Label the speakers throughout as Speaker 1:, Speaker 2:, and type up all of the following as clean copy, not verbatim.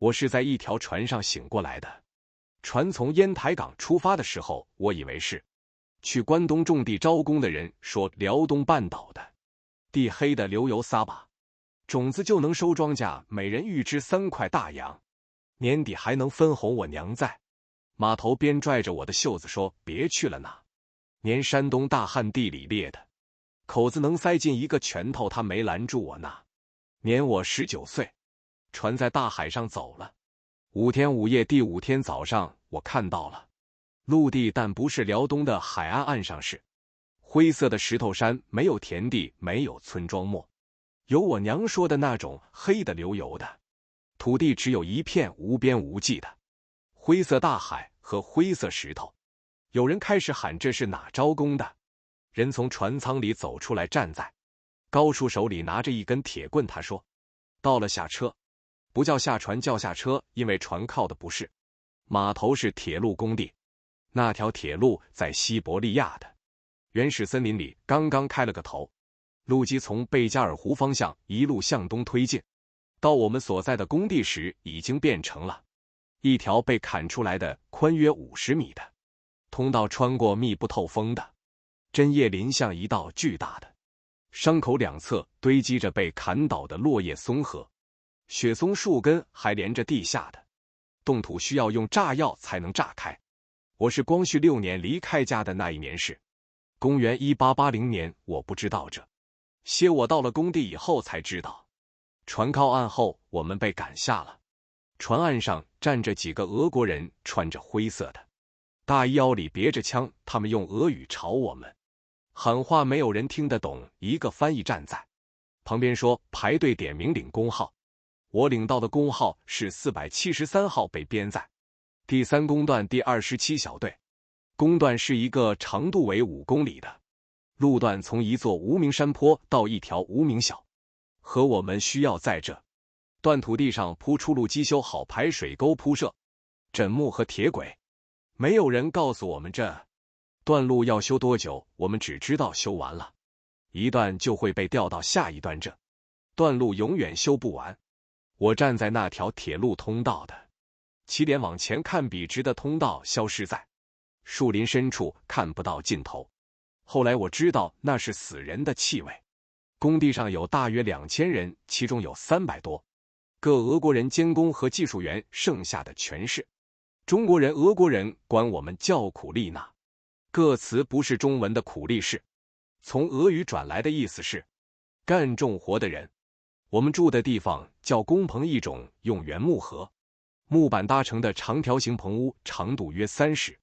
Speaker 1: 我是在一条船上醒过来的。船从烟台港出发的时候，我以为是去关东种地招工的人说辽东半岛的地黑的流油撒把种子就能收庄稼，每人预支3块大洋，年底还能分红。我娘在码头边拽着我的袖子说：“别去了那年山东大旱地里裂的口子能塞进一个拳头，他没拦住我。那年我19岁，船在大海上走了5天5夜，第5天早上我看到了陆地，但不是辽东的海岸，岸上是灰色的石头山，没有田地，没有村庄末，有我娘说的那种黑的流油的土地，只有一片无边无际的灰色大海和灰色石头。有人开始喊这是哪招工的，人从船舱里走出来，站在高处，手里拿着一根铁棍。他说到了下车，不叫下船，叫下车，因为船靠的不是码头，是铁路工地。那条铁路在西伯利亚的原始森林里刚刚开了个头，路基从贝加尔湖方向一路向东推进，到我们所在的工地时已经变成了一条被砍出来的宽约50米的通道，穿过密不透风的针叶林，像一道巨大的伤口，两侧堆积着被砍倒的落叶松和雪松树根，还连着地下的冻土，需要用炸药才能炸开。我是光绪6年离开家的，那一年是公元1880年，我不知道这些，我到了工地以后才知道。船靠岸后，我们被赶下了船，岸上站着几个俄国人，穿着灰色的大衣，腰里别着枪，他们用俄语朝我们喊话，没有人听得懂。一个翻译站在旁边说排队点名领工号，我领到的工号是473号，被编在第3工段第27小队。工段是一个长度为5公里的路段，从一座无名山坡到一条无名小河，我们需要在这段土地上铺出路基，修好排水沟，铺设枕木和铁轨。没有人告诉我们这段路要修多久，我们只知道修完了一段就会被调到下一段，这段路永远修不完。我站在那条铁路通道的起点，往前看，笔直的通道消失在树林深处，看不到尽头。后来我知道那是死人的气味。工地上有大约2000人，其中有300多个俄国人监工和技术员，剩下的全是中国人。俄国人管我们叫苦力，那个词不是中文的苦力，是从俄语转来的，意思是干重活的人。我们住的地方叫工棚，一种用原木和木板搭成的长条形棚屋，长度约30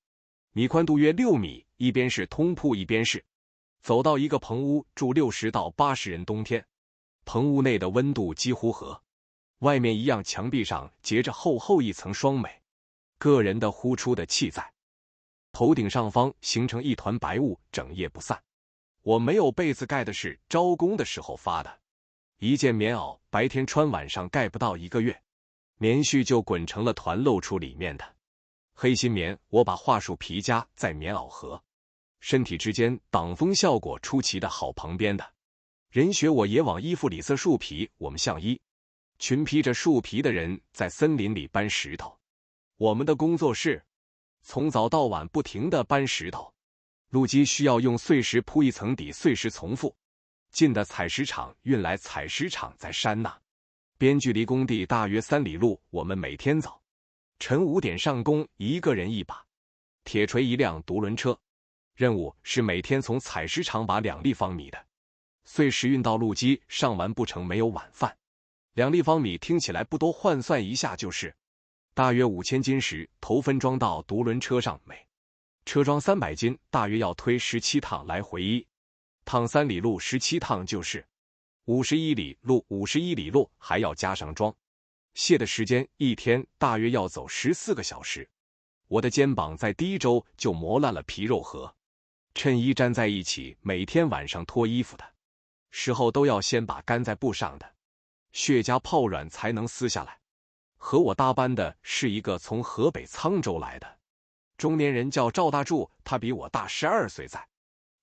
Speaker 1: 米，宽度约6米，一边是通铺，一边是走到一个棚屋，住60到80人。冬天棚屋内的温度几乎和外面一样，墙壁上结着厚厚一层霜，每个人的呼出的气在头顶上方形成一团白雾，整夜不散。我没有被子盖的是招工的时候发的一件棉袄，白天穿，晚上盖不到1个月，棉絮就滚成了团，露出里面的黑心棉。我把桦树皮夹在棉袄和身体之间，挡风效果出奇的好。旁边的人学我也往衣服里塞树皮，我们像一群披着树皮的人在森林里搬石头。我们的工作是从早到晚不停地搬石头，路基需要用碎石铺一层底，碎石从附近的采石场运来，采石场在山那边，距离工地大约3里路。我们每天早晨5点上工，一个人一把铁锤，一辆独轮车，任务是每天从采石场把2立方米的碎石运到路基上，完不成没有晚饭。2立方米听起来不多，换算一下就是大约5000斤石，头分装到独轮车上，每车装300斤，大约要推17趟，来回1趟3里路，17趟就是51里路，51里路还要加上装卸的时间，一天大约要走14个小时。我的肩膀在第1周就磨烂了，皮肉和衬衣粘在一起，每天晚上脱衣服的时候都要先把干在布上的血痂泡软才能撕下来。和我搭班的是一个从河北沧州来的中年人，叫赵大柱，他比我大12岁，在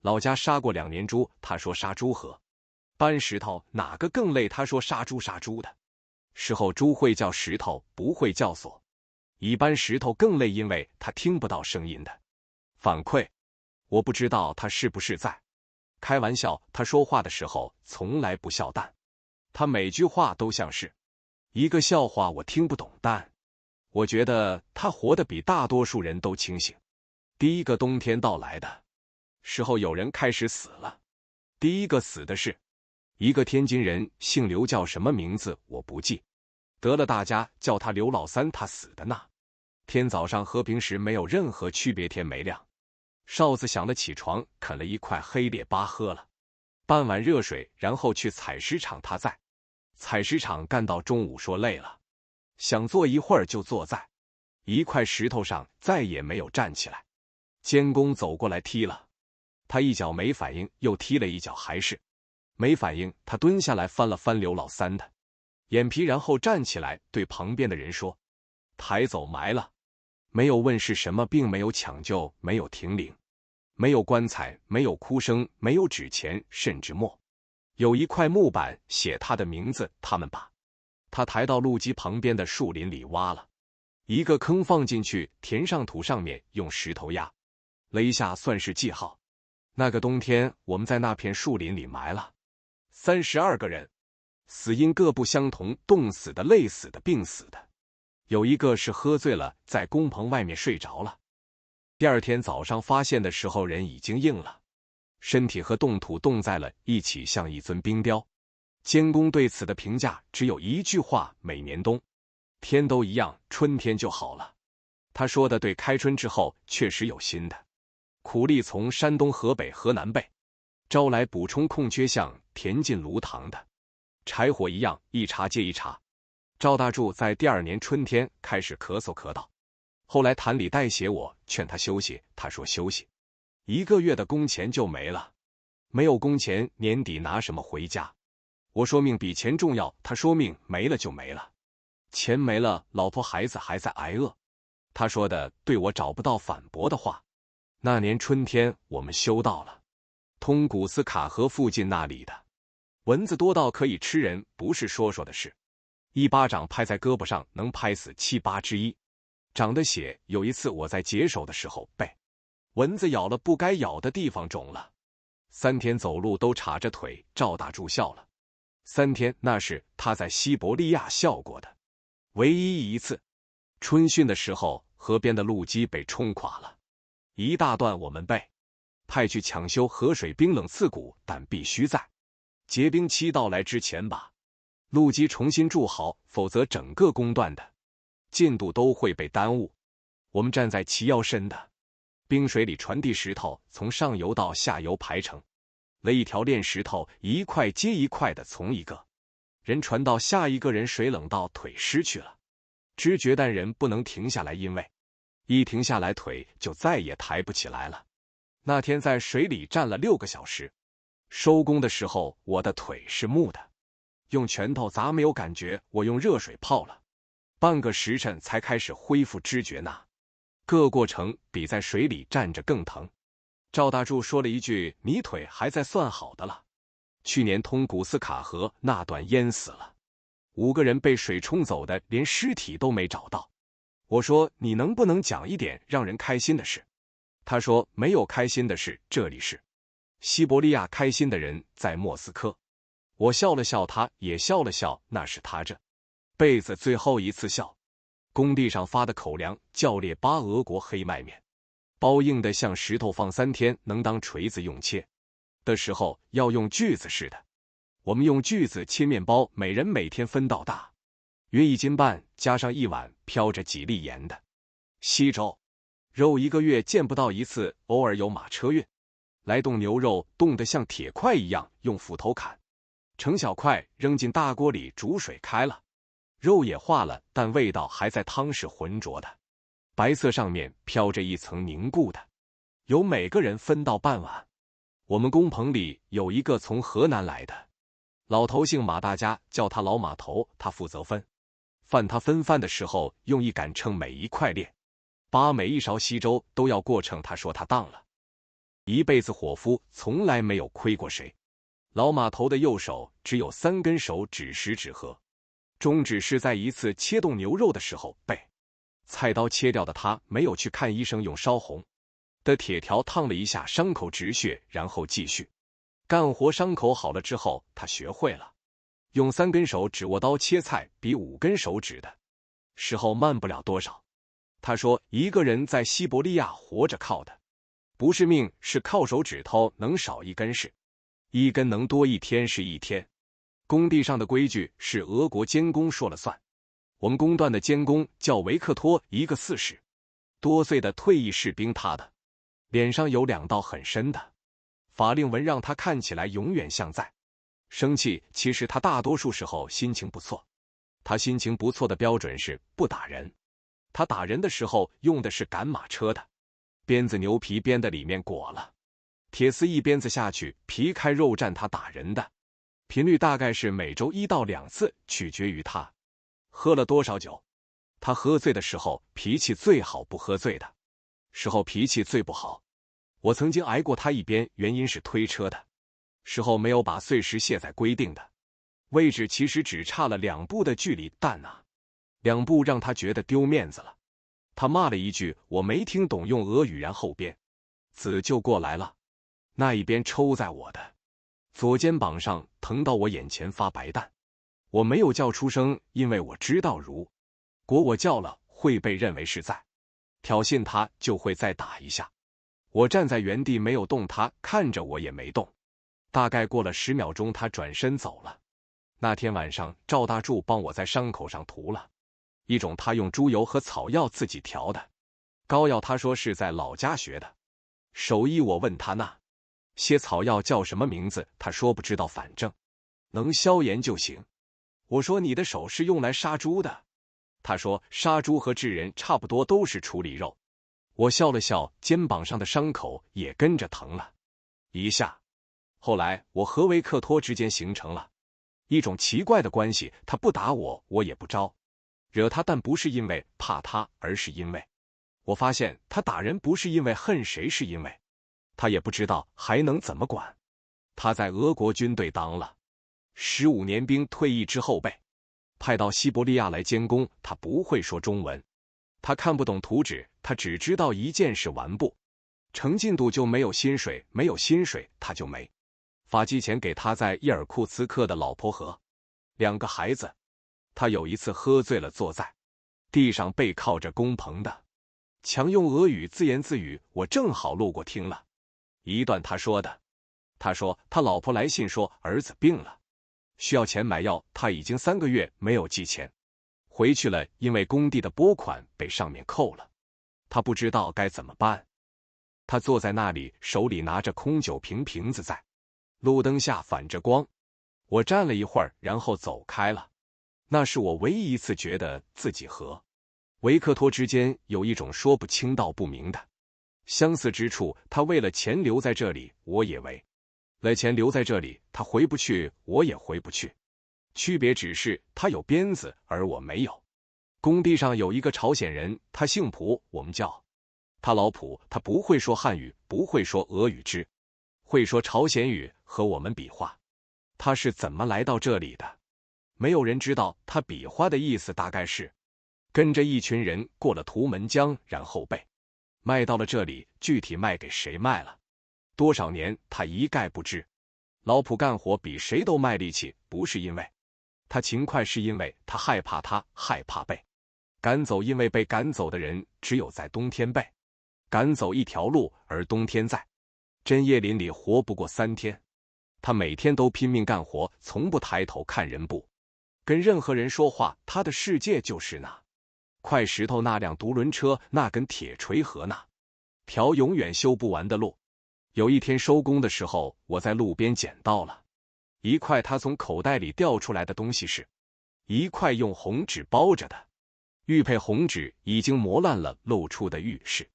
Speaker 1: 老家杀过2年猪。他说杀猪和搬石头哪个更累？他说杀猪的事后猪会叫石头，不会叫锁。一般石头更累，因为他听不到声音的反馈。我不知道他是不是在开玩笑，他说话的时候从来不笑，但他每句话都像是一个笑话，我听不懂，但我觉得他活得比大多数人都清醒。第一个冬天到来的时候，有人开始死了。第一个死的是一个天津人，姓刘，叫什么名字我不记得了，大家叫他刘老三。他死的那天早上和平时没有任何区别，天没亮，哨子响了，起床啃了一块黑列巴，喝了半碗热水，然后去采石场。他在采石场干到中午，说累了，想坐一会儿，就坐在一块石头上，再也没有站起来。监工走过来踢了他一脚，没反应，又踢了一脚，还是没反应。他蹲下来翻了翻刘老三的眼皮，然后站起来对旁边的人说：“抬走埋了。”没有问是什么病，没有抢救，没有停灵，没有棺材，没有哭声，没有纸钱，甚至有一块木板写他的名字。他们把他抬到路基旁边的树林里，挖了一个坑放进去，填上土，上面用石头压了一下，算是记号。那个冬天，我们在那片树林里埋了32个人，死因各不相同，冻死的、累死的、病死的，有一个是喝醉了，在工棚外面睡着了。第二天早上发现的时候，人已经硬了，身体和冻土冻在了一起，像一尊冰雕。监工对此的评价只有一句话：每年冬天都一样，春天就好了。他说的对，开春之后确实有新的苦力从山东、河北、河南被招来补充空缺，像田进炉膛的柴火一样，一茬接一茬。赵大柱在第二年春天开始咳嗽咳到，后来谭里带血，我劝他休息，他说休息1个月的工钱就没了，没有工钱年底拿什么回家？我说命比钱重要，他说命没了就没了，钱没了，老婆孩子还在挨饿。他说的对，我找不到反驳的话。那年春天，我们修到了通古斯卡河附近，那里的蚊子多到可以吃人，不是说的是一巴掌拍在胳膊上能拍死7、8只1，长的血。有一次我在解手的时候被蚊子咬了不该咬的地方，肿了3天，走路都叉着腿。赵大柱笑了3天，那是他在西伯利亚笑过的唯一一次。春汛的时候，河边的路基被冲垮了一大段，我们被派去抢修，河水冰冷刺骨，但必须在结冰期到来之前把路基重新筑好，否则整个工段的进度都会被耽误。我们站在齐腰深的冰水里传递石头，从上游到下游排成了一条链，石头一块接一块的从一个人传到下一个人，水冷到腿失去了知觉，但人不能停下来，因为一停下来腿就再也抬不起来了。那天在水里站了6个小时，收工的时候我的腿是木的，用拳头砸没有感觉，我用热水泡了半个时辰才开始恢复知觉，那个过程比在水里站着更疼。赵大柱说了一句：“你腿还在，算好的了。”去年通古斯卡河那段淹死了5个人，被水冲走的，连尸体都没找到。我说：“你能不能讲一点让人开心的事？”他说：“没有开心的事，这里是西伯利亚，开心的人在莫斯科。”我笑了笑，他也笑了笑，那是他这辈子最后一次笑。工地上发的口粮叫列巴俄国黑麦面包，硬的像石头，放3天能当锤子用，切的时候要用锯子似的。我们用锯子切面包，每人每天分到大约1斤半，加上1碗飘着几粒盐的稀粥。肉1个月见不到一次，偶尔有马车运来冻牛肉，冻得像铁块一样，用斧头砍成小块，扔进大锅里煮水开了，肉也化了，但味道还在，汤是浑浊的白色，上面飘着一层凝固的油，每个人分到半碗。我们工棚里有一个从河南来的老头，姓马，大家叫他老马头，他负责分饭。他分饭的时候用一杆秤每一块列巴，每一勺稀粥都要过秤。他说他当了一辈子伙夫，从来没有亏过谁。老马头的右手只有3根手指，食指和中指是在一次切冻牛肉的时候被菜刀切掉的，他没有去看医生，用烧红的铁条烫了一下，伤口止血，然后继续干活。伤口好了之后，他学会了用3根手指握刀切菜，比5根手指的时候慢不了多少。他说，一个人在西伯利亚活着靠的不是命，是靠手指头，能少1根是1根，能多1天是1天。工地上的规矩是俄国监工说了算。我们工段的监工叫维克托，一个40多岁的退役士兵，他的脸上有2道很深的法令纹，让他看起来永远像在生气。其实他大多数时候心情不错。他心情不错的标准是不打人。他打人的时候用的是赶马车的鞭子，牛皮鞭的里面裹了铁丝，一鞭子下去，皮开肉绽。他打人的频率大概是每周1到2次，取决于他喝了多少酒。他喝醉的时候脾气最好，不喝醉的时候脾气最不好。我曾经挨过他一鞭，原因是推车的时候没有把碎石卸在规定的位置，其实只差了2步的距离，但2步让他觉得丢面子了。他骂了一句我没听懂，用俄语，然后鞭子就过来了，那一鞭抽在我的左肩膀上，疼到我眼前发白蛋。我没有叫出声，因为我知道如果我叫了会被认为是在挑衅他，就会再打一下。我站在原地没有动，他看着我也没动。大概过了10秒钟，他转身走了。那天晚上，赵大柱帮我在伤口上涂了一种他用猪油和草药自己调的膏药，他说是在老家学的手艺。我问他那些草药叫什么名字，他说不知道，反正能消炎就行。我说你的手是用来杀猪的，他说杀猪和治人差不多，都是处理肉。我笑了笑，肩膀上的伤口也跟着疼了一下。后来我和维克托之间形成了一种奇怪的关系，他不打我，我也不招惹他，但不是因为怕他，而是因为我发现他打人不是因为恨谁，是因为他也不知道还能怎么管。他在俄国军队当了15年兵，退役之后被派到西伯利亚来监工。他不会说中文，他看不懂图纸，他只知道一件事，完不成进度就没有薪水，没有薪水他就没法寄钱给他在伊尔库茨克的老婆和2个孩子。他有一次喝醉了，坐在地上背靠着工棚的墙，用俄语自言自语，我正好路过听了一段他说的。他说他老婆来信说儿子病了，需要钱买药，他已经3个月没有寄钱回去了，因为工地的拨款被上面扣了，他不知道该怎么办。他坐在那里，手里拿着空酒瓶子，在路灯下反着光。我站了一会儿，然后走开了。那是我唯一一次觉得自己和维克托之间有一种说不清道不明的相似之处。他为了钱留在这里，我也为了钱留在这里。他回不去，我也回不去，区别只是他有鞭子，而我没有。工地上有一个朝鲜人，他姓朴，我们叫他老朴。他不会说汉语，不会说俄语，只会说朝鲜语，和我们比划。他是怎么来到这里的？没有人知道。他比划的意思大概是跟着一群人过了图门江，然后被卖到了这里，具体卖给谁，卖了多少年，他一概不知。老朴干活比谁都卖力气，不是因为他勤快，是因为他害怕，他害怕被赶走，因为被赶走的人只有在冬天被赶走一条路，而冬天在针叶林里活不过3天。他每天都拼命干活，从不抬头看人，不跟任何人说话。他的世界就是那块石头，那辆独轮车，那根铁锤和那条永远修不完的路。有一天收工的时候，我在路边捡到了一块他从口袋里掉出来的东西，是一块用红纸包着的玉佩。红纸已经磨烂了，露出的玉是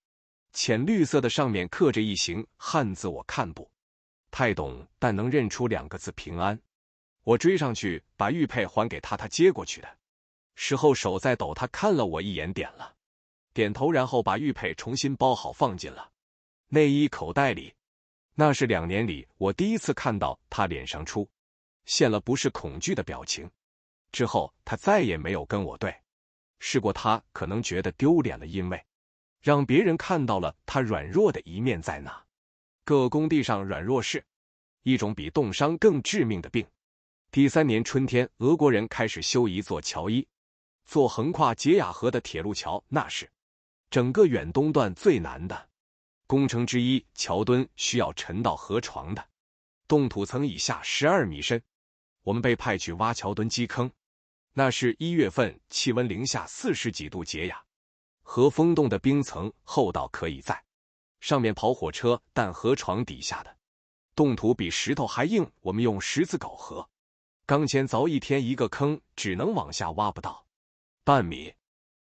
Speaker 1: 浅绿色的，上面刻着一行汉字，我看不太懂，但能认出2个字，平安。我追上去把玉佩还给他，他接过去的时候手在抖。他看了我一眼，点头，然后把玉佩重新包好，放进了内衣口袋里。那是2年里我第一次看到他脸上出现了不是恐惧的表情，之后他再也没有跟我对视过，他可能觉得丢脸了，因为让别人看到了他软弱的一面在那。各工地上软弱是一种比冻伤更致命的病。第3年春天，俄国人开始修一座桥，1座横跨杰雅河的铁路桥，那是整个远东段最难的工程之一。桥墩需要沉到河床的冻土层以下12米深。我们被派去挖桥墩基坑，那是1月份，气温零下40几度，杰雅河封冻的冰层厚到可以在上面跑火车，但河床底下的冻土比石头还硬。我们用石子镐和钢钎凿1天1个坑，只能往下挖不到半米。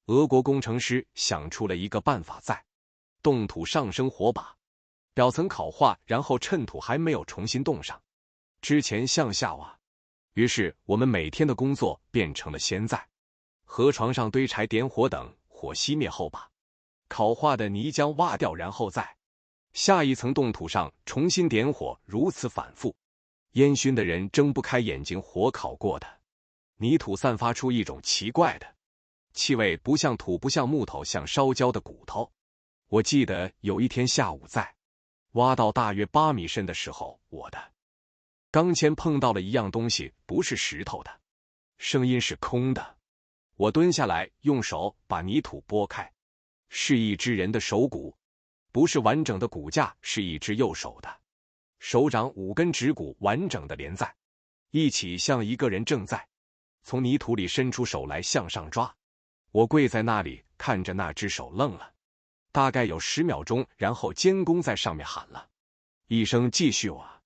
Speaker 1: 俄国工程师想出了一个办法，在冻土上生火把，表层烤化，然后趁土还没有重新冻上之前向下挖。于是我们每天的工作变成了先在河床上堆柴点火，等火熄灭后把烤化的泥浆挖掉，然后在下一层冻土上重新点火，如此反复。烟熏的人睁不开眼睛，火烤过的泥土散发出一种奇怪的气味，不像土，不像木头，像烧焦的骨头。我记得有一天下午，在挖到大约8米深的时候，我的钢钎碰到了一样东西，不是石头的，声音是空的。我蹲下来，用手把泥土拨开，是一只人的手骨，不是完整的骨架，是一只右手的手掌5根指骨完整的连在一起，像一个人正在从泥土里伸出手来向上抓。我跪在那里看着那只手，愣了大概有10秒钟，然后监工在上面喊了一声继续挖。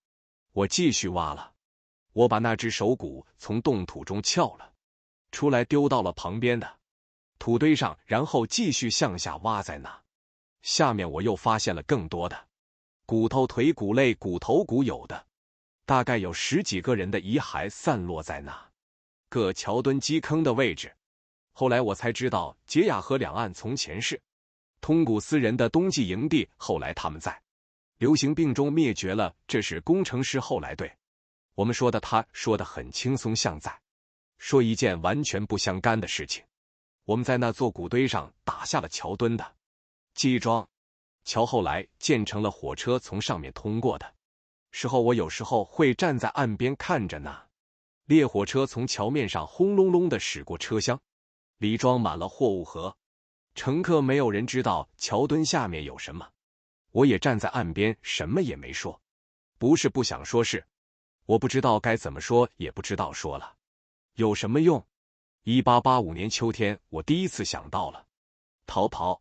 Speaker 1: 我继续挖了，我把那只手骨从冻土中撬了出来，丢到了旁边的土堆上，然后继续向下挖。在那下面我又发现了更多的骨头、腿骨类、骨头骨，有的大概有10几个人的遗骸散落在那个桥墩基坑的位置。后来我才知道，杰雅河两岸从前是通古斯人的冬季营地，后来他们在流行病中灭绝了。这是工程师后来对我们说的，他说的很轻松，像在说一件完全不相干的事情。我们在那座谷堆上打下了桥墩的基桩，桥后来建成了火车从上面通过的时候，我有时候会站在岸边看着那列火车从桥面上轰隆隆地驶过，车厢里装满了货物和乘客，没有人知道桥墩下面有什么。我也站在岸边，什么也没说，不是不想说，是我不知道该怎么说，也不知道说了有什么用。1885年秋天，我第一次想到了逃跑，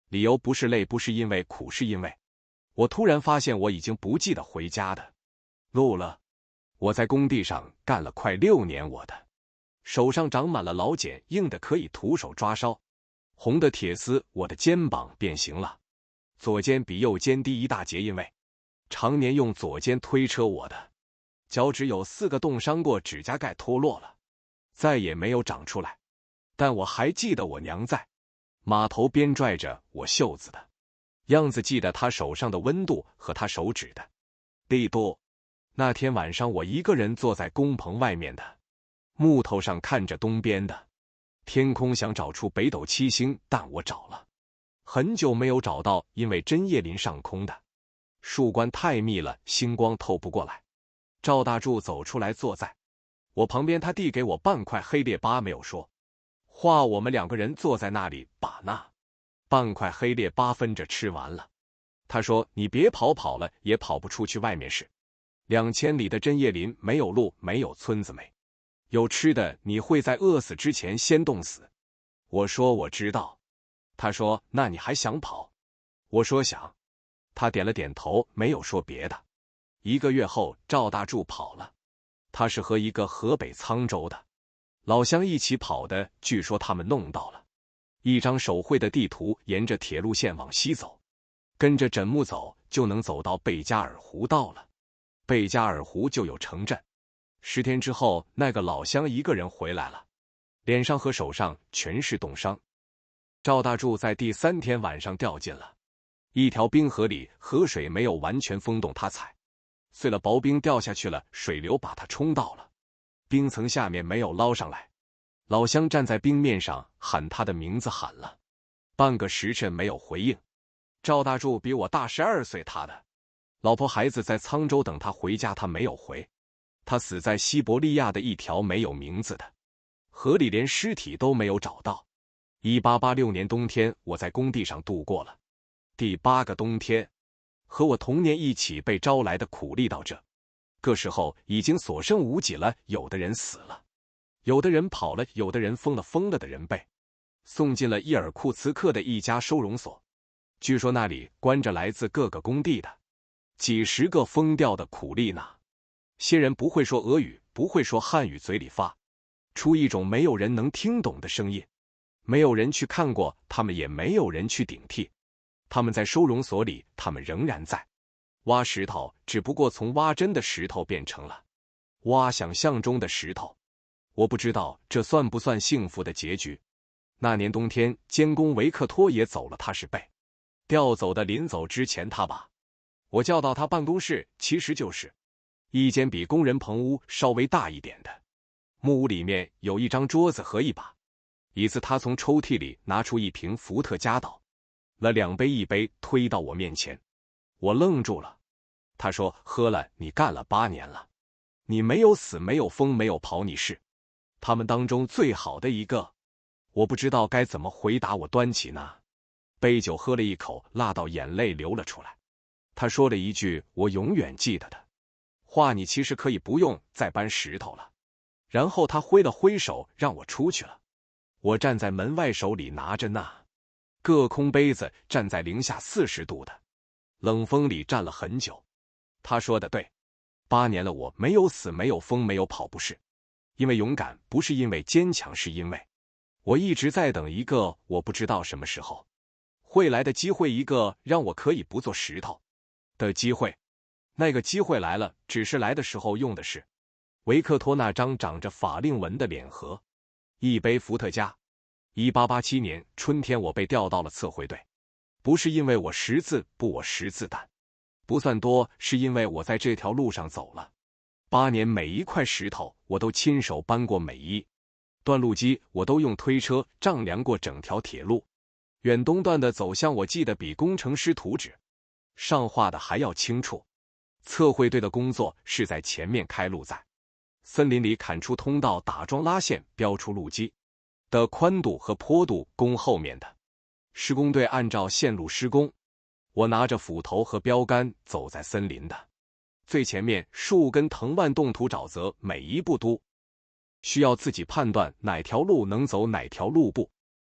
Speaker 1: 理由不是累，不是因为苦，是因为我突然发现我已经不记得回家的路了。我在工地上干了快6年，我的手上长满了老茧，硬的可以徒手抓烧，红的铁丝，我的肩膀变形了，左肩比右肩低一大截，因为常年用左肩推车，我的脚趾有4个冻伤过，指甲盖脱落了，再也没有长出来。但我还记得我娘在码头边拽着我袖子的样子，记得她手上的温度和她手指的力度。那天晚上，我一个人坐在工棚外面的木头上，看着东边的天空，想找出北斗七星，但我找了很久没有找到，因为针叶林上空的树冠太密了，星光透不过来。赵大柱走出来，坐在我旁边，他递给我半块黑列巴，没有说话。我们2个人坐在那里，把那半块黑列巴分着吃完了。他说：“你别跑，跑了也跑不出去，外面是2000里的针叶林，没有路，没有村子，没有吃的，你会在饿死之前先冻死。”我说：“我知道。”他说：“那你还想跑？”我说：“想。”他点了点头，没有说别的。1个月后，赵大柱跑了，他是和一个河北沧州的老乡一起跑的，据说他们弄到了一张手绘的地图，沿着铁路线往西走，跟着枕木走，就能走到贝加尔湖。到了贝加尔湖就有城镇。10天之后，那个老乡一个人回来了，脸上和手上全是冻伤。赵大柱在第3天晚上掉进了一条冰河里，河水没有完全封冻，他踩碎了薄冰掉下去了，水流把它冲到了冰层下面，没有捞上来。老乡站在冰面上喊他的名字，喊了半个时辰没有回应。赵大柱比我大12岁，他的老婆孩子在沧州等他回家，他没有回。他死在西伯利亚的一条没有名字的河里，连尸体都没有找到。1886年冬天，我在工地上度过了第8个冬天，和我同年一起被招来的苦力到这个时候已经所剩无几了。有的人死了，有的人跑了，有的人疯了的人被送进了伊尔库茨克的一家收容所。据说那里关着来自各个工地的几十个疯掉的苦力呢。些人不会说俄语，不会说汉语，嘴里发出一种没有人能听懂的声音。没有人去看过他们，也没有人去顶替他们。在收容所里，他们仍然在挖石头，只不过从挖真的石头变成了挖想象中的石头。我不知道这算不算幸福的结局。那年冬天，监工维克托也走了，他是被调走的。临走之前，他把我叫到他办公室，其实就是一间比工人棚屋稍微大一点的木屋，里面有一张桌子和一把椅子。他从抽屉里拿出一瓶伏特加，倒了2杯，一杯推到我面前。我愣住了。他说：“喝了，你干了8年了，你没有死，没有疯，没有跑，你是他们当中最好的一个。”我不知道该怎么回答。我端起那杯酒喝了一口，辣到眼泪流了出来。他说了一句我永远记得的话：“你其实可以不用再搬石头了。”然后他挥了挥手让我出去了。我站在门外，手里拿着那个空杯子，站在零下40度的冷风里站了很久。他说的对，8年了，我没有死，没有疯，没有跑，不是因为勇敢，不是因为坚强，是因为我一直在等一个我不知道什么时候会来的机会，一个让我可以不做石头的机会。那个机会来了，只是来的时候用的是维克托那张长着法令纹的脸和一杯伏特加。1887年春天，我被调到了测绘队，不是因为我识字不，我识字但不算多，是因为我在这条路上走了8年，每一块石头我都亲手搬过，每一段路基我都用推车丈量过，整条铁路远东段的走向我记得比工程师图纸上画的还要清楚。测绘队的工作是在前面开路，在森林里砍出通道，打桩拉线，标出路基的宽度和坡度，供后面的施工队按照线路施工。我拿着斧头和标杆走在森林的最前面，树根藤蔓动土沼泽，每一步都需要自己判断哪条路能走，哪条路不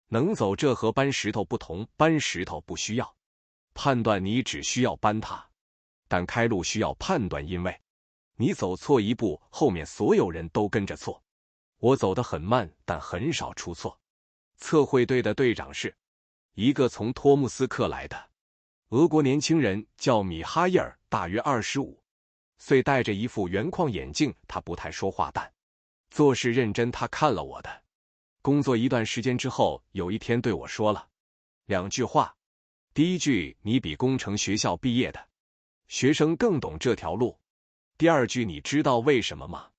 Speaker 1: 能走。这和搬石头不同，搬石头不需要判断，你只需要搬它，但开路需要判断，因为你走错一步，后面所有人都跟着错。我走得很慢，但很少出错。测绘队的队长是一个从托木斯克来的俄国年轻人，叫米哈伊尔，大约25岁，戴着一副圆框眼镜。他不太说话，但做事认真。他看了我的工作一段时间之后，有一天对我说了2句话。第一句：你比工程学校毕业的学生更懂这条路。第二句：你知道为什么吗？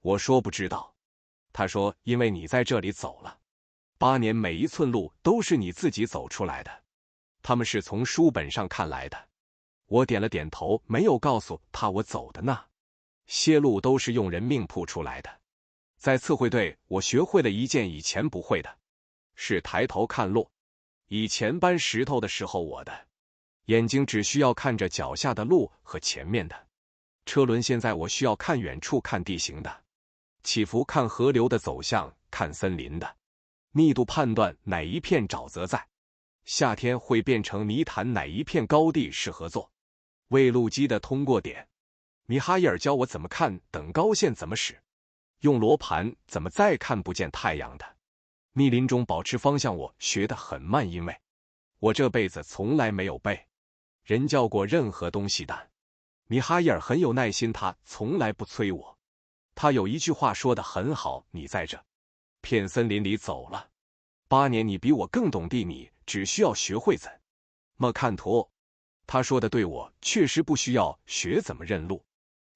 Speaker 1: 我说不知道。他说：因为你在这里走了8年，每一寸路都是你自己走出来的，他们是从书本上看来的。我点了点头，没有告诉他我走的那些路都是用人命铺出来的。在测绘队，我学会了一件以前不会的，是抬头看路。以前搬石头的时候，我的眼睛只需要看着脚下的路和前面的车轮，现在我需要看远处，看地形的起伏，看河流的走向，看森林的密度，判断哪一片沼泽在夏天会变成泥潭，哪一片高地适合做为路基的通过点。米哈伊尔教我怎么看等高线，怎么使用罗盘，怎么在看不见太阳的密林中保持方向。我学得很慢，因为我这辈子从来没有被人教过任何东西，但米哈伊尔很有耐心，他从来不催我。他有一句话说得很好：你在这片森林里走了8年，你比我更懂地，你只需要学会怎么看图。他说的对，我确实不需要学怎么认路，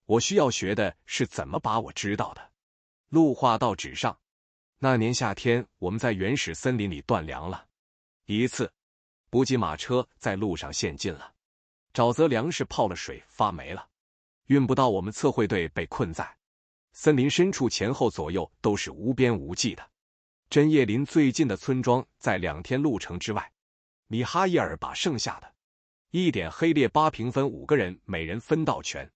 Speaker 1: 我需要学的是怎么把我知道的路画到纸上。那年夏天，我们在原始森林里断粮了。一次，补给马车在路上陷进了沼泽，粮食泡了水发霉了，运不到。我们测绘队被困在森林深处，前后左右都是无边无际的。针叶林最近的村庄在2天路程之外。米哈伊尔把剩下的1点黑列8平分5个人，每人分到拳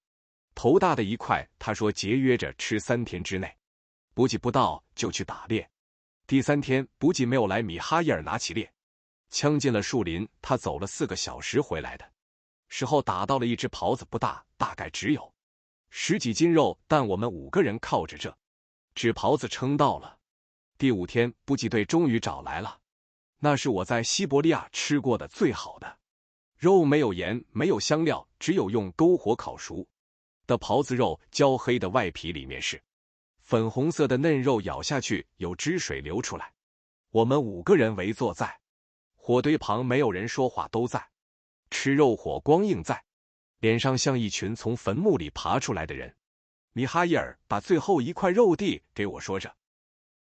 Speaker 1: 头大的一块。他说节约着吃3天之内，补给不到就去打猎。第3天补给没有来，米哈伊尔拿起猎枪进了树林。他走了4个小时回来的时候，打到了一只狍子，不大，大概只有10几斤肉，但我们5个人靠着这只狍子撑到了。第5天补给队终于找来了，那是我在西伯利亚吃过的最好的肉，没有盐，没有香料，只有用篝火烤熟的狍子肉，焦黑的外皮里面是粉红色的嫩肉，咬下去有汁水流出来。我们5个人围坐在火堆旁，没有人说话，都在吃肉，火光映在脸上，像一群从坟墓里爬出来的人。米哈伊尔把最后一块肉递给我，说着：“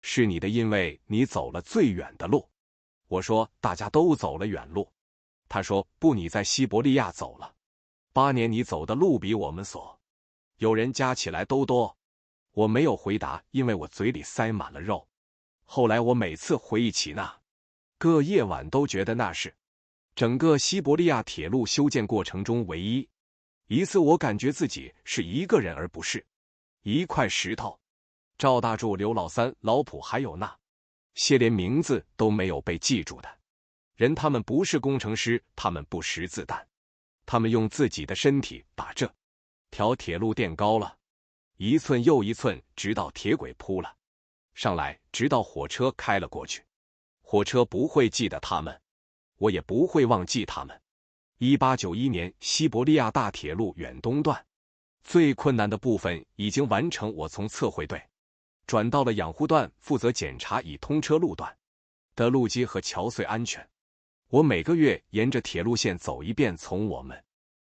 Speaker 1: 是你的，因为你走了最远的路。”我说：“大家都走了远路。”他说：“不，你在西伯利亚走了8年，你走的路比我们所有人加起来都多。”我没有回答，因为我嘴里塞满了肉。后来我每次回忆起那个夜晚，都觉得那是整个西伯利亚铁路修建过程中唯一一次我感觉自己是一个人，而不是一块石头。赵大柱、刘老三、老普还有那些连名字都没有被记住的人，他们不是工程师，他们不识字，但他们用自己的身体把这条铁路垫高了1寸又1寸，直到铁轨铺了上来，直到火车开了过去。火车不会记得他们，我也不会忘记他们。1891年，西伯利亚大铁路远东段最困难的部分已经完成，我从测绘队转到了养护段，负责检查已通车路段的路基和桥隧安全。我每个月沿着铁路线走一遍，从我们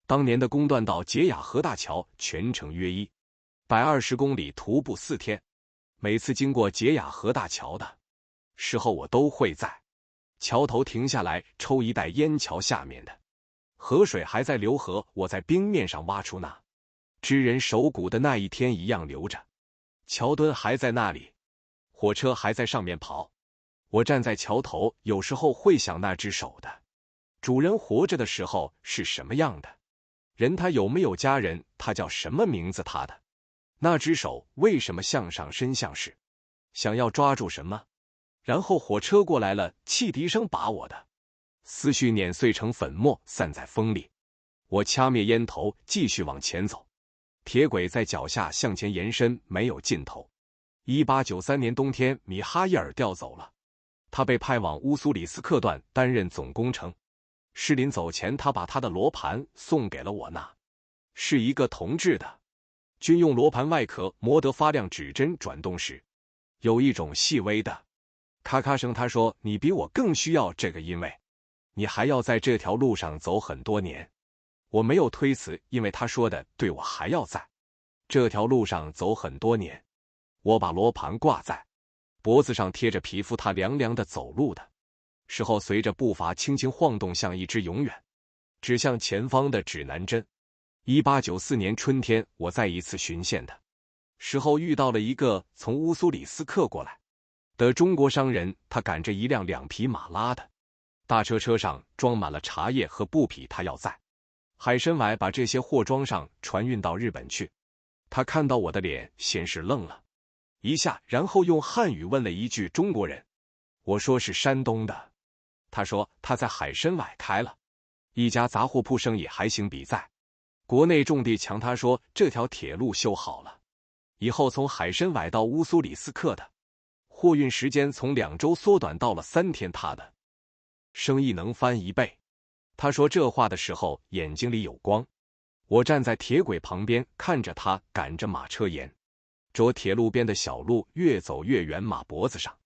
Speaker 1: 当年的工段到杰雅河大桥，全程约120公里，徒步4天。每次经过杰雅河大桥的时候，我都会在桥头停下来抽一袋烟，桥下面的河水还在流河，我在冰面上挖出那知人手骨的那一天一样流着，桥墩还在那里，火车还在上面跑。我站在桥头，有时候会想那只手的主人活着的时候是什么样的人，他有没有家人，他叫什么名字，他的那只手为什么向上伸，像是想要抓住什么。然后火车过来了，汽笛声把我的思绪碾碎成粉末，散在风里。我掐灭烟头，继续往前走。铁轨在脚下向前延伸，没有尽头。1893年冬天，米哈伊尔调走了，他被派往乌苏里斯克段担任总工程师。临走前，他把他的罗盘送给了我，那是一个铜制的军用罗盘，外壳磨得发亮，指针转动时有一种细微的咔咔声。他说：“你比我更需要这个，因为你还要在这条路上走很多年。”我没有推辞，因为他说的对，我还要在这条路上走很多年。我把罗盘挂在脖子上，贴着皮肤，它凉凉的，走路的时候随着步伐轻轻晃动，像一支永远指向前方的指南针。1894年春天，我再一次巡线的时候遇到了一个从乌苏里斯克过来的中国商人，他赶着一辆2匹马拉的大车，车上装满了茶叶和布匹，他要在海参崴把这些货装上船运到日本去。他看到我的脸，先是愣了一下，然后用汉语问了一句：“中国人？”我说是山东的。他说他在海参崴开了一家杂货铺，生意还行，比在国内种地强。他说这条铁路修好了以后，从海参崴到乌苏里斯克的货运时间从2周缩短到了3天，他的生意能翻1倍。他说这话的时候眼睛里有光。我站在铁轨旁边，看着他赶着马车沿着铁路边的小路越走越远，马脖子上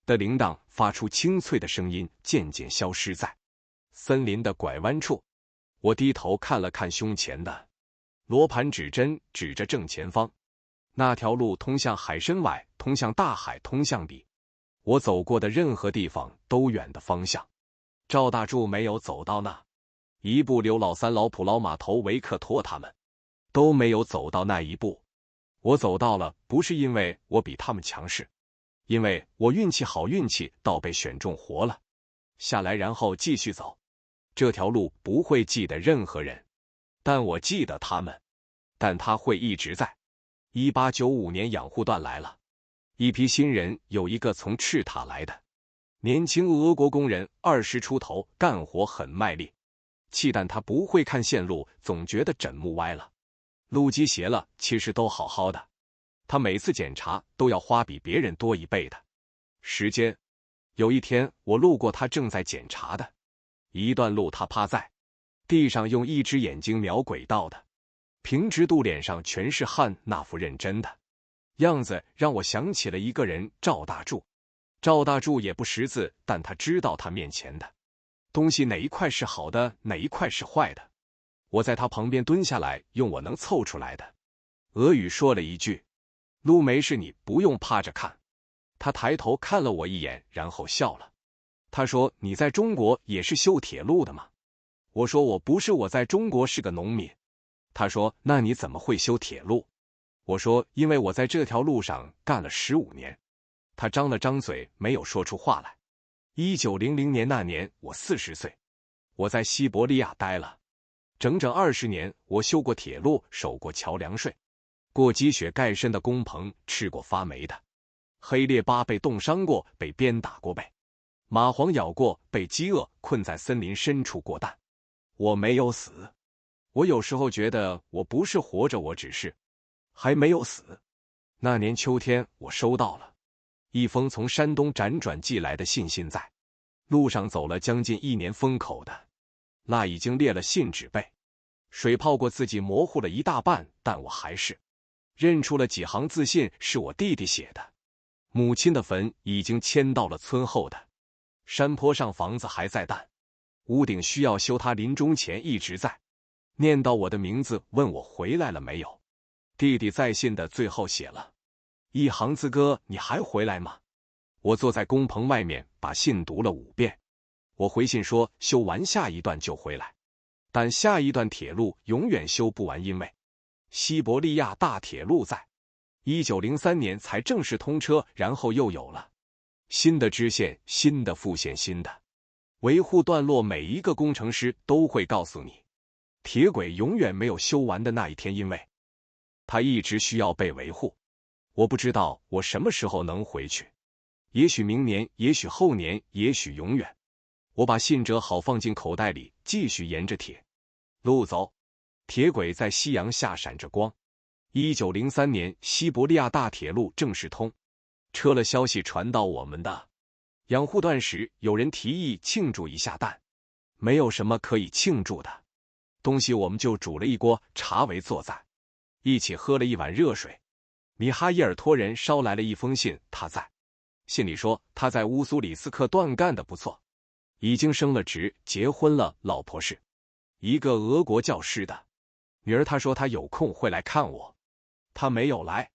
Speaker 1: 的铃铛发出清脆的声音，渐渐消失在森林的拐弯处。我低头看了看胸前的罗盘，指针指着正前方，那条路通向海参崴，通向大海，通向比我走过的任何地方都远的方向。赵大柱没有走到那一步，刘老三、老普、老马头、维克托他们都没有走到那一步。我走到了，不是因为我比他们强势，因为我运气好，运气到被选中活了下来，然后继续走。这条路不会记得任何人，但我记得他们，但他会一直在。1895年养护段来了，一批新人，有一个从赤塔来的年轻俄国工人，20出头，干活很卖力，但他不会看线路，总觉得枕木歪了，路基斜了，其实都好好的。他每次检查都要花比别人多1倍的时间。有一天我路过他正在检查的一段路，他趴在地上用一只眼睛瞄轨道的，平直度，脸上全是汗，那副认真的样子让我想起了一个人，赵大柱。赵大柱也不识字，但他知道他面前的东西哪一块是好的，哪一块是坏的。我在他旁边蹲下来，用我能凑出来的俄语说了一句：“路没事，你不用趴着看。”他抬头看了我一眼，然后笑了。他说：“你在中国也是修铁路的吗？”我说：“我不是，我在中国是个农民。”他说：“那你怎么会修铁路？”我说：“因为我在这条路上干了15年。”他张了张嘴，没有说出话来。1900年那年，我40岁，我在西伯利亚待了整整20年。我修过铁路，守过桥梁，睡过积雪盖身的工棚，吃过发霉的黑鬣巴，被冻伤过，被鞭打过，被蚂蟥咬过，被饥饿困在森林深处过蛋。我没有死。我有时候觉得我不是活着，我只是还没有死。那年秋天，我收到了一封从山东辗转寄来的信，在路上走了将近1年，封口的蜡已经裂了，信纸被水泡过，自己模糊了一大半，但我还是认出了几行字，信是我弟弟写的。母亲的坟已经迁到了村后的山坡上，房子还在，但屋顶需要修。他临终前一直在念叨我的名字，问我回来了没有。弟弟在信的最后写了一行字：“哥，你还回来吗？”我坐在工棚外面，把信读了5遍。我回信说修完下一段就回来，但下一段铁路永远修不完，因为西伯利亚大铁路在1903年才正式通车，然后又有了新的支线、新的副线、新的维护段落。每一个工程师都会告诉你，铁轨永远没有修完的那一天，因为它一直需要被维护。我不知道我什么时候能回去，也许明年，也许后年，也许永远。我把信折好放进口袋里，继续沿着铁路走。铁轨在夕阳下闪着光。1903年，西伯利亚大铁路正式通车了。消息传到我们的养护段时，有人提议庆祝一下，但没有什么可以庆祝的东西，我们就煮了一锅茶，围坐在一起喝了一碗热水。米哈伊尔托人捎来了一封信，他在信里说他在乌苏里斯克段干得不错，已经升了职，结婚了，老婆是一个俄国教师的女儿。他说他有空会来看我，他没有来。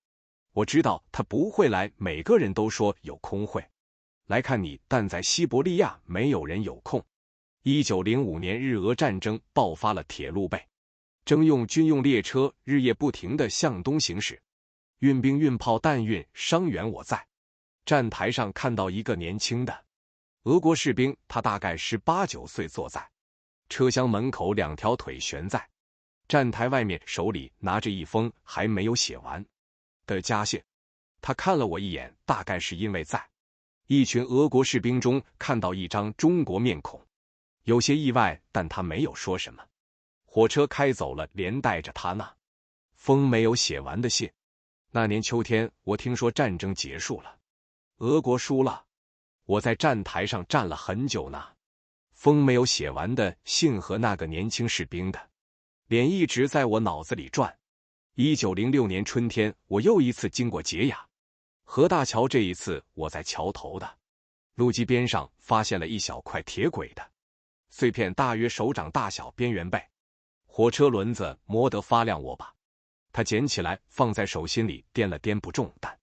Speaker 1: 我知道他不会来，每个人都说有空会来看你，但在西伯利亚没有人有空。1905年日俄战争爆发了，铁路被征用军用列车日夜不停地向东行驶，运兵运炮弹运伤员。我在站台上看到一个年轻的俄国士兵，他大概18、19岁，坐在车厢门口，2条腿悬在站台外面，手里拿着一封还没有写完的家信。他看了我一眼，大概是因为在一群俄国士兵中看到一张中国面孔，有些意外，但他没有说什么。火车开走了，连带着他那封没有写完的信。那年秋天，我听说战争结束了，俄国输了。我在站台上站了很久呢，封没有写完的信和那个年轻士兵的脸一直在我脑子里转。1906年春天，我又一次经过杰雅河大桥，这一次我在桥头的路基边上发现了一小块铁轨的碎片，大约手掌大小，边缘被火车轮子磨得发亮。我把它捡起来放在手心里，掂了掂，不重，但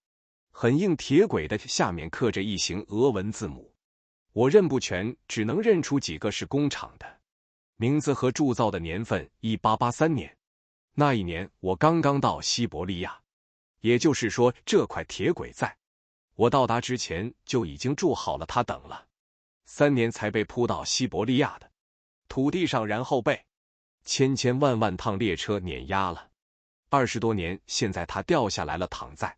Speaker 1: 很硬铁轨的下面刻着一行俄文字母，我认不全，只能认出几个是工厂的名字和铸造的年份：1883年。那一年我刚刚到西伯利亚，也就是说，这块铁轨在我到达之前就已经筑好了，它等了3年才被铺到西伯利亚的土地上，然后被千千万万趟列车碾压了20多年。现在它掉下来了，躺在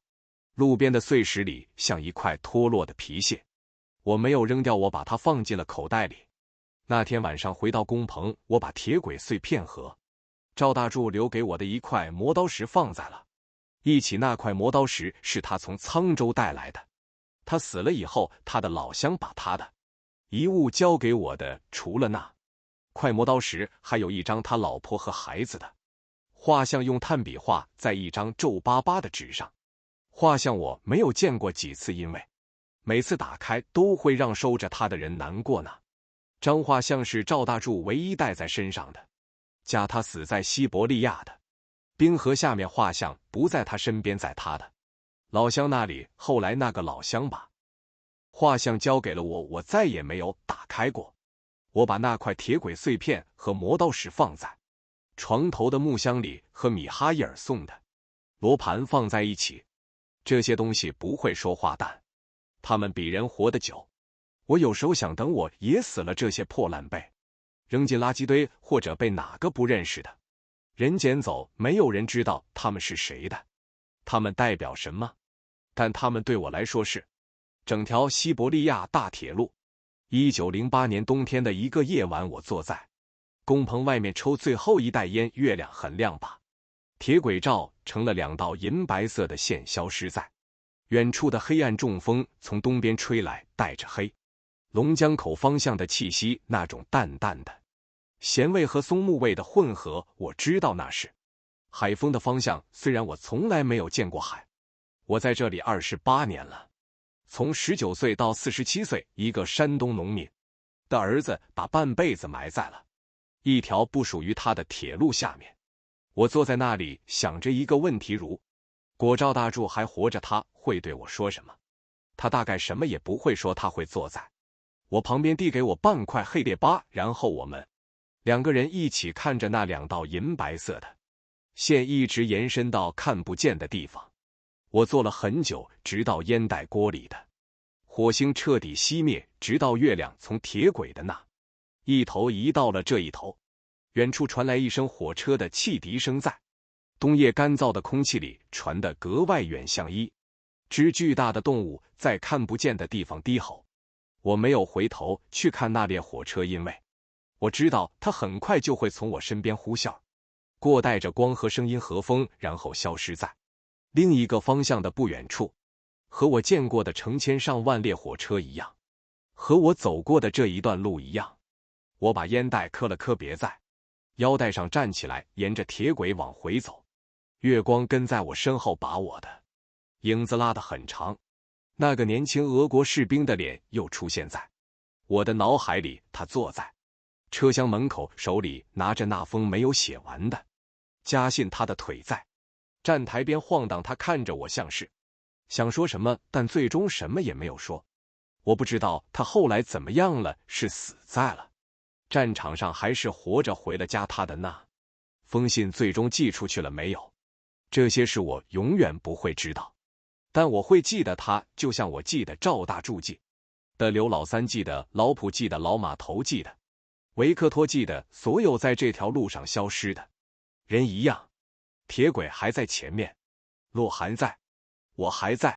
Speaker 1: 路边的碎石里，像一块脱落的皮屑。我没有扔掉，我把它放进了口袋里。那天晚上回到工棚，我把铁轨碎片和赵大柱留给我的一块磨刀石放在了一起。那块磨刀石是他从沧州带来的，他死了以后，他的老乡把他的遗物交给我的。除了那块磨刀石，还有一张他老婆和孩子的画像，用炭笔画在一张皱巴巴的纸上。画像我没有见过几次，因为每次打开都会让收着它的人难过呢。张画像是赵大柱唯一带在身上的，他死在西伯利亚的冰河下面，画像不在他身边，在他的老乡那里。后来那个老乡把画像交给了我，我再也没有打开过。我把那块铁轨碎片和磨刀石放在床头的木箱里，和米哈伊尔送的罗盘放在一起。这些东西不会说话，但他们比人活得久。我有时候想，等我也死了，这些破烂被扔进垃圾堆，或者被哪个不认识的人捡走，没有人知道他们是谁的，他们代表什么，但他们对我来说是整条西伯利亚大铁路。1908年冬天的一个夜晚，我坐在工棚外面抽最后一袋烟，月亮很亮，把铁轨照成了2道银白色的线，消失在远处的黑暗中。风从东边吹来，带着黑龙江口方向的气息，那种淡淡的咸味和松木味的混合，我知道那是海风的方向。虽然我从来没有见过海，我在这里28年了，从19岁到47岁，一个山东农民的儿子把半辈子埋在了一条不属于他的铁路下面。我坐在那里想着一个问题，如果赵大柱还活着，他会对我说什么？他大概什么也不会说，他会坐在我旁边，递给我半块黑列巴，然后我们2个人一起看着那2道银白色的线一直延伸到看不见的地方。我坐了很久，直到烟袋锅里的火星彻底熄灭，直到月亮从铁轨的那一头移到了这一头。远处传来一声火车的汽笛声，在冬夜干燥的空气里传得格外远，像一只巨大的动物在看不见的地方低吼。我没有回头去看那列火车，因为我知道它很快就会从我身边呼啸过，带着光和声音和风，然后消失在另一个方向的不远处。和我见过的成千上万列火车一样，和我走过的这一段路一样。我把烟袋磕了磕，别在腰带上，站起来，沿着铁轨往回走。月光跟在我身后，把我的影子拉得很长。那个年轻俄国士兵的脸又出现在我的脑海里，他坐在车厢门口，手里拿着那封没有写完的家信，他的腿在站台边晃荡。他看着我，像是想说什么，但最终什么也没有说。我不知道他后来怎么样了，是死在了战场上，还是活着回了家。他的那封信最终寄出去了没有？这些事我永远不会知道，但我会记得他，就像我记得赵大柱记的刘老三，记得老普，记得老码头，记得维克托，记得所有在这条路上消失的人一样。铁轨还在前面，路还在，我还在。